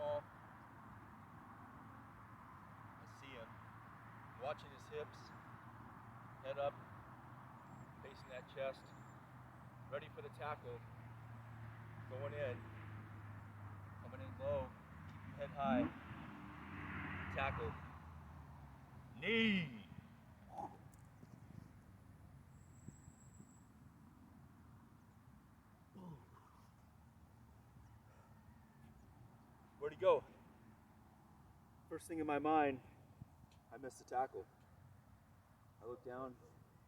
small. I see him watching his hips, head up, facing that chest, ready for the tackle, going in, coming in low, keep your head high, tackle, knee. Where'd he go? First thing in my mind, I missed the tackle. I look down,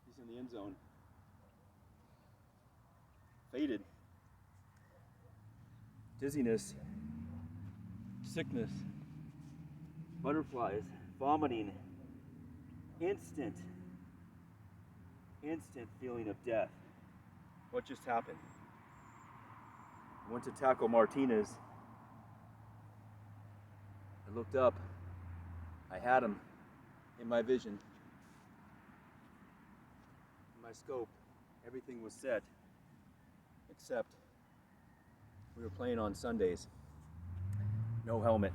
he's in the end zone. Faded. Dizziness, sickness, butterflies, vomiting, instant feeling of death. What just happened? I went to tackle Martinez. I looked up. I had him in my vision, in my scope. Everything was set, except we were playing on Sundays. No helmet.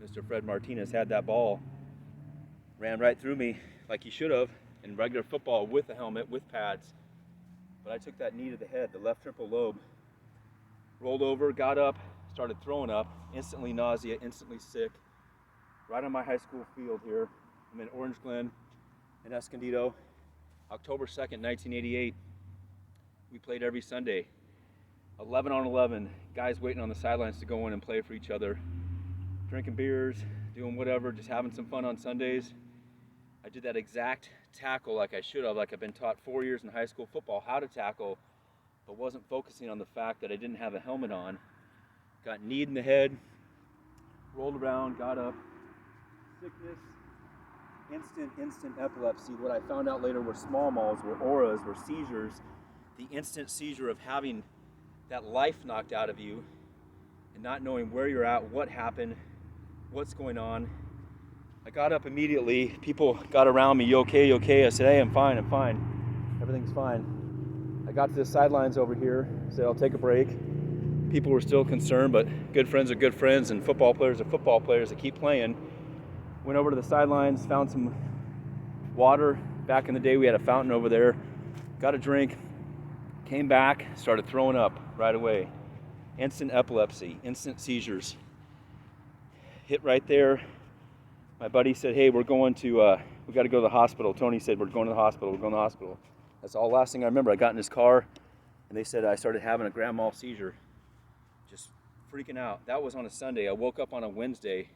Mr. Fred Martinez had that ball, ran right through me like he should have in regular football with a helmet, with pads. But I took that knee to the head, the left temporal lobe, rolled over, got up, started throwing up, instantly nausea, instantly sick, right on my high school field here. I'm in Orange Glen in Escondido, October 2nd, 1988. We played every Sunday, 11 on 11, guys waiting on the sidelines to go in and play for each other, drinking beers, doing whatever, just having some fun on Sundays. I did that exact tackle like I should have, like I've been taught 4 years in high school football how to tackle, but wasn't focusing on the fact that I didn't have a helmet on. Got kneed in the head, rolled around, got up, sickness, instant epilepsy. What I found out later were small malls, were auras, were seizures, the instant seizure of having that life knocked out of you and not knowing where you're at, what happened, what's going on. I got up immediately. People got around me. You okay? You okay? I said, hey, I'm fine. Everything's fine. I got to the sidelines over here, said I'll take a break. People were still concerned, but good friends are good friends, and football players are football players that keep playing. Went over to the sidelines, found some water. Back in the day, we had a fountain over there. Got a drink, came back, started throwing up right away. Instant epilepsy, instant seizures. Hit right there. My buddy said, hey, we got to go to the hospital. Tony said, we're going to the hospital. That's the last thing I remember. I got in his car, and they said I started having a grand mal seizure. Just freaking out. That was on a Sunday. I woke up on a Wednesday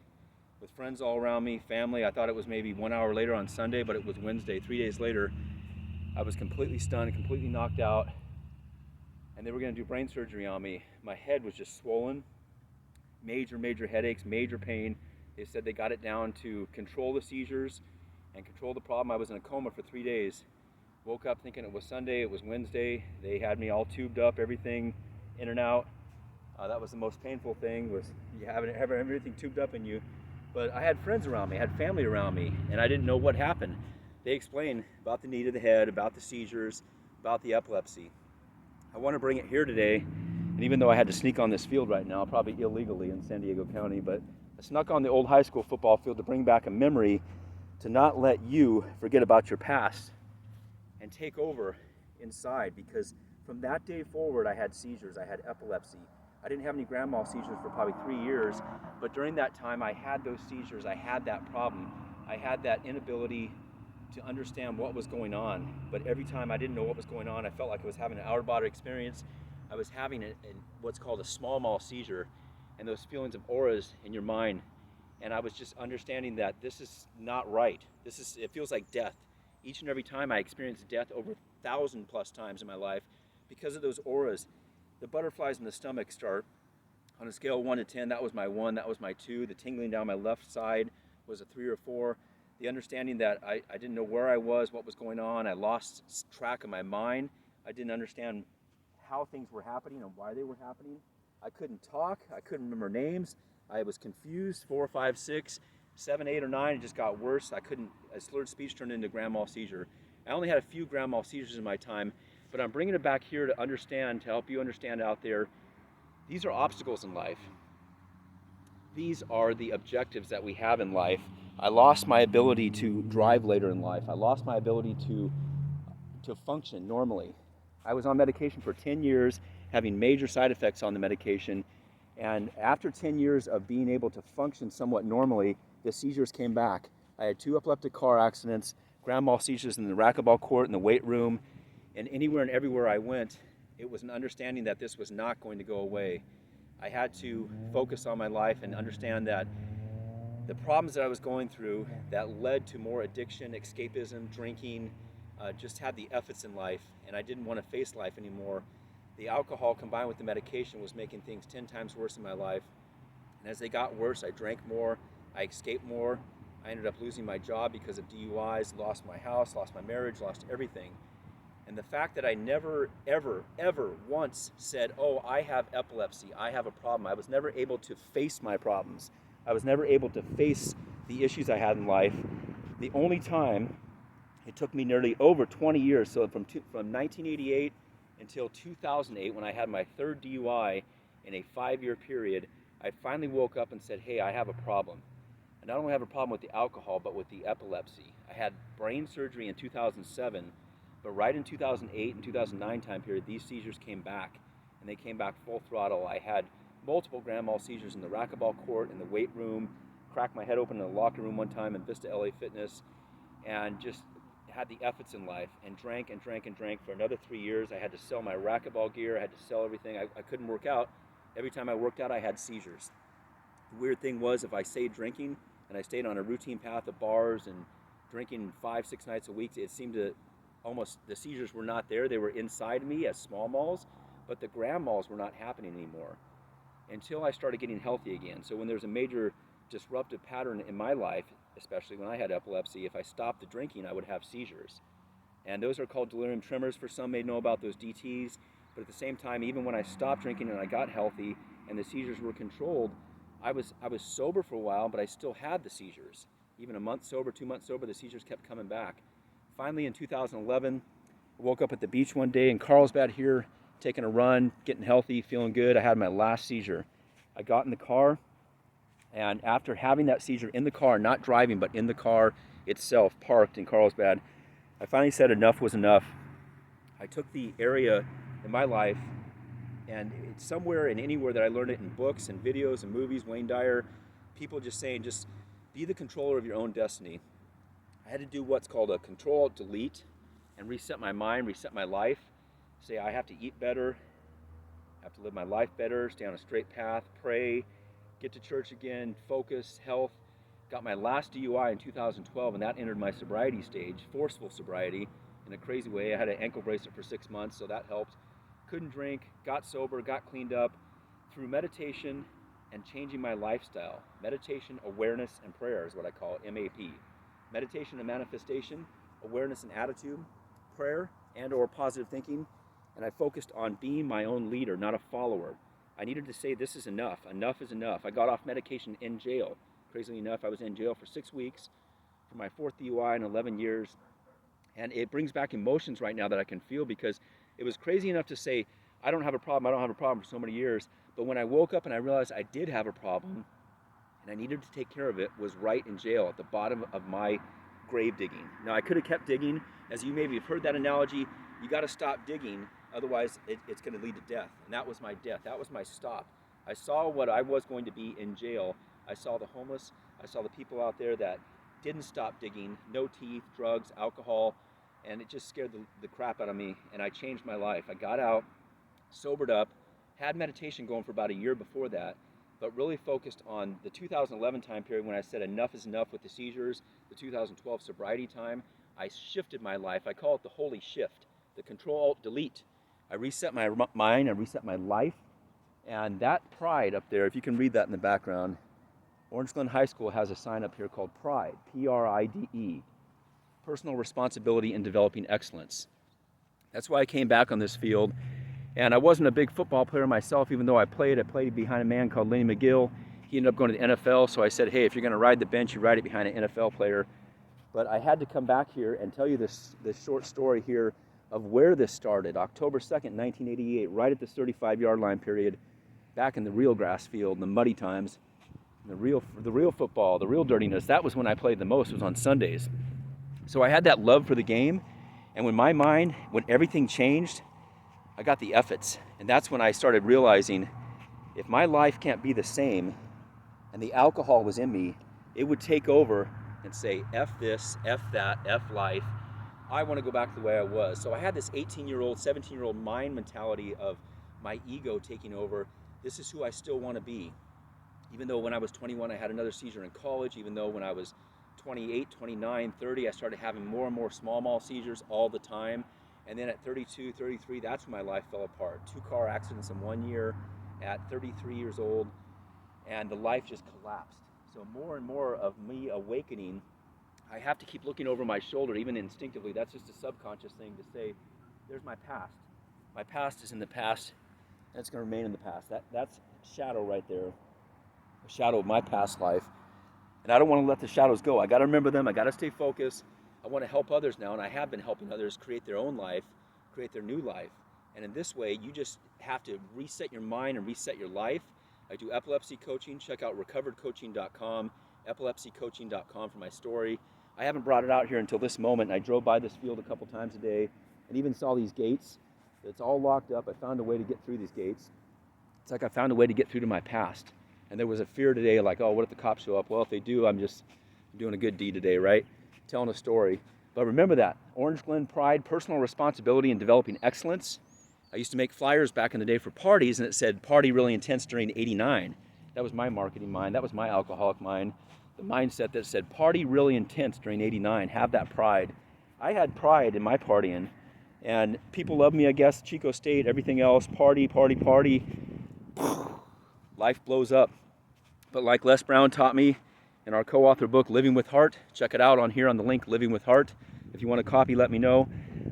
with friends all around me, family. I thought it was maybe 1 hour later on Sunday, but it was Wednesday. 3 days later, I was completely stunned, completely knocked out, and they were going to do brain surgery on me. My head was just swollen, major headaches, major pain. They said they got it down to control the seizures and control the problem. I was in a coma for 3 days. Woke up thinking it was Sunday, it was Wednesday. They had me all tubed up, everything in and out. That was the most painful thing, was you having everything tubed up in you. But I had friends around me, I had family around me, and I didn't know what happened. They explained about the knee to the head, about the seizures, about the epilepsy. I want to bring it here today, and even though I had to sneak on this field right now, probably illegally in San Diego County, but I snuck on the old high school football field to bring back a memory, to not let you forget about your past and take over inside, because from that day forward I had seizures, I had epilepsy. I didn't have any grand mal seizures for probably 3 years, but during that time I had those seizures, I had that problem. I had that inability to understand what was going on, but every time I didn't know what was going on, I felt like I was having an out-of-body experience. I was having what's called a small mal seizure, and those feelings of auras in your mind, and I was just understanding that this is not right. It feels like death. Each and every time I experienced death over 1,000+ times in my life because of those auras. The butterflies in the stomach start on a scale of 1 to 10. That was my 1, that was my 2. The tingling down my left side was a 3 or 4. The understanding that I didn't know where I was, what was going on. I lost track of my mind. I didn't understand how things were happening and why they were happening. I couldn't talk. I couldn't remember names. I was confused. 4, 5, 6, 7, 8, or 9. It just got worse. A slurred speech turned into grand mal seizure. I only had a few grand mal seizures in my time, but I'm bringing it back here to help you understand out there, these are obstacles in life. these are the objectives that we have in life. I lost my ability to drive later in life. I lost my ability to function normally. I was on medication for 10 years, having major side effects on the medication. And after 10 years of being able to function somewhat normally, the seizures came back. I had 2 epileptic car accidents, grand mal seizures in the racquetball court, in the weight room, and anywhere and everywhere I went, it was an understanding that this was not going to go away. I had to focus on my life and understand that the problems that I was going through that led to more addiction, escapism, drinking, just had the efforts in life, and I didn't want to face life anymore. The alcohol combined with the medication was making things 10 times worse in my life. And as they got worse, I drank more, I escaped more. I ended up losing my job because of DUIs, lost my house, lost my marriage, lost everything. And the fact that I never, ever, ever once said, oh, I have epilepsy, I have a problem. I was never able to face my problems. I was never able to face the issues I had in life. The only time, it took me nearly over 20 years, so from 1988 until 2008, when I had my 3rd DUI in a 5-year period, I finally woke up and said, hey, I have a problem. And I don't only have a problem with the alcohol, but with the epilepsy. I had brain surgery in 2007, but right in 2008 and 2009 time period, these seizures came back, and they came back full throttle. I had multiple grand mal seizures in the racquetball court, in the weight room, cracked my head open in the locker room one time in Vista LA Fitness, and just had the efforts in life, and drank and drank and drank for another 3 years. I had to sell my racquetball gear, I had to sell everything. I couldn't work out. Every time I worked out, I had seizures. The weird thing was, if I stayed drinking, and I stayed on a routine path of bars and drinking 5-6 nights a week, it seemed to almost, the seizures were not there. They were inside me as small malls, but the grand malls were not happening anymore until I started getting healthy again. So when there's a major disruptive pattern in my life, especially when I had epilepsy, if I stopped the drinking, I would have seizures. And those are called delirium tremors. For some may know about those DTs, but at the same time, even when I stopped drinking and I got healthy and the seizures were controlled, I was sober for a while, but I still had the seizures. Even a month sober, 2 months sober, the seizures kept coming back. Finally, in 2011, I woke up at the beach one day in Carlsbad here, taking a run, getting healthy, feeling good. I had my last seizure. I got in the car, and after having that seizure in the car, not driving, but in the car itself, parked in Carlsbad, I finally said enough was enough. I took the area in my life, and it's somewhere and anywhere that I learned it in books and videos and movies, Wayne Dyer, people just saying, just be the controller of your own destiny. I had to do what's called a Control-Alt-Delete and reset my mind, reset my life. Say I have to eat better, I have to live my life better, stay on a straight path, pray, get to church again, focus, health. Got my last DUI in 2012, and that entered my sobriety stage, forceful sobriety in a crazy way. I had an ankle bracelet for 6 months, so that helped. Couldn't drink, got sober, got cleaned up through meditation and changing my lifestyle. Meditation, awareness, and prayer is what I call it, MAP. Meditation and manifestation, awareness and attitude, prayer and or positive thinking, and I focused on being my own leader, not a follower. I needed to say this is enough. Enough is enough. I got off medication in jail. Crazily enough, I was in jail for 6 weeks for my 4th DUI in 11 years. And it brings back emotions right now that I can feel, because it was crazy enough to say, I don't have a problem for so many years. But when I woke up and I realized I did have a problem and I needed to take care of it, was right in jail at the bottom of my grave digging. Now, I could have kept digging. As you maybe have heard that analogy, you got to stop digging, otherwise it's going to lead to death. And that was my death. That was my stop. I saw what I was going to be in jail. I saw the homeless. I saw the people out there that didn't stop digging, no teeth, drugs, alcohol, and it just scared the crap out of me. And I changed my life. I got out, sobered up, had meditation going for about a year before that, but really focused on the 2011 time period when I said enough is enough with the seizures, the 2012 sobriety time. I shifted my life. I call it the holy shift, the Control-Alt-Delete. I reset my mind, I reset my life, and that pride up there, if you can read that in the background, Orange Glen High School has a sign up here called PRIDE, P-R-I-D-E, Personal Responsibility in Developing Excellence. That's why I came back on this field. And I wasn't a big football player myself, even though I played behind a man called Lenny McGill. He ended up going to the NFL, so I said, hey, if you're going to ride the bench, you ride it behind an NFL player. But I had to come back here and tell you this short story here of where this started. October 2nd, 1988, right at this 35-yard line period, back in the real grass field, in the muddy times. the real football, the real dirtiness, that was when I played the most, was on Sundays. So I had that love for the game, and when everything changed, I got the F-its. And that's when I started realizing, if my life can't be the same, and the alcohol was in me, it would take over and say, F this, F that, F life. I want to go back to the way I was. So I had this 18-year-old, 17-year-old mind mentality of my ego taking over. This is who I still want to be. Even though when I was 21, I had another seizure in college, even though when I was 28, 29, 30, I started having more and more small seizures all the time. And then at 32, 33, that's when my life fell apart. 2 car accidents in 1 year at 33 years old, and the life just collapsed. So more and more of me awakening, I have to keep looking over my shoulder, even instinctively. That's just a subconscious thing to say, there's my past. My past is in the past, and it's going to remain in the past. That's shadow right there, a shadow of my past life. And I don't want to let the shadows go. I got to remember them. I got to stay focused. I want to help others now, and I have been helping others create their own life, create their new life. And in this way, you just have to reset your mind and reset your life. I do epilepsy coaching. Check out recoveredcoaching.com, epilepsycoaching.com for my story. I haven't brought it out here until this moment. I drove by this field a couple times a day and even saw these gates. It's all locked up. I found a way to get through these gates. It's like I found a way to get through to my past. And there was a fear today, like, oh, what if the cops show up? Well, if they do, I'm just doing a good deed today, right? Telling a story. But remember that. Orange Glen pride, personal responsibility, and developing excellence. I used to make flyers back in the day for parties, and it said, party really intense during '89. That was my marketing mind. That was my alcoholic mind. The mindset that said, party really intense during '89. Have that pride. I had pride in my partying. And people love me, I guess. Chico State, everything else. Party. Life blows up. But like Les Brown taught me in our co-author book, Living with Heart, check it out on here on the link, Living with Heart. If you want a copy, let me know.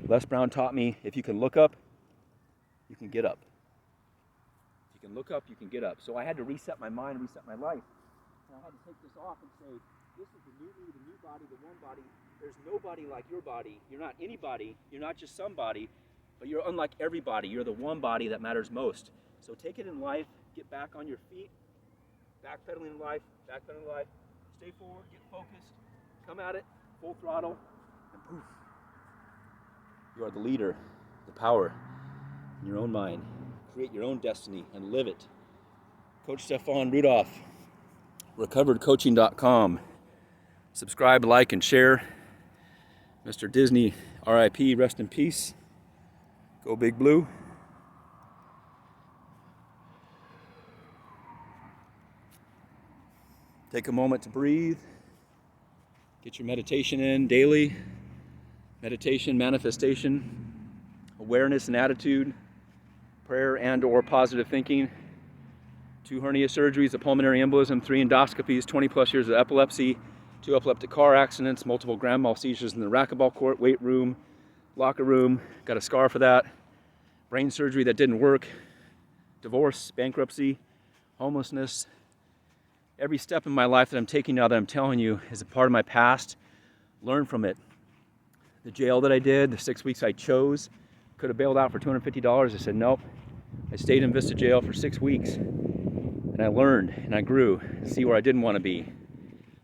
Les Brown taught me, if you can look up, you can get up. If you can look up, you can get up. So I had to reset my mind, reset my life. And I had to take this off and say, this is the new me, the new body, the one body. There's nobody like your body. You're not anybody. You're not just somebody, but you're unlike everybody. You're the one body that matters most. So take it in life, get back on your feet, backpedaling in life, stay forward, get focused, come at it, full throttle, and poof. You are the leader, the power in your own mind. Create your own destiny and live it. Coach Stefan Rudolph, recoveredcoaching.com. Subscribe, like, and share. Mr. Disney, RIP, rest in peace. Go Big Blue. Take a moment to breathe. Get your meditation in daily. Meditation, manifestation, awareness and attitude, prayer and or positive thinking. 2 hernia surgeries, a pulmonary embolism, 3 endoscopies, 20 plus years of epilepsy, 2 epileptic car accidents, multiple grand mal seizures in the racquetball court, weight room, locker room, got a scar for that, brain surgery that didn't work, divorce, bankruptcy, homelessness. Every step in my life that I'm taking now that I'm telling you is a part of my past. Learn from it. The jail that I did, the 6 weeks I chose, could have bailed out for $250. I said nope. I stayed in Vista Jail for 6 weeks, and I learned and I grew to see where I didn't want to be.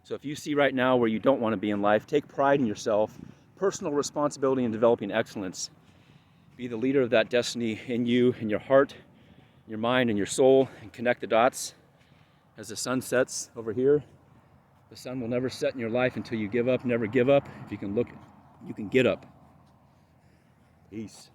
So if you see right now where you don't want to be in life, take pride in yourself, personal responsibility in developing excellence. Be the leader of that destiny in you, in your heart, your mind, and your soul, and connect the dots. As the sun sets over here, the sun will never set in your life until you give up. Never give up. If you can look, you can get up. Peace.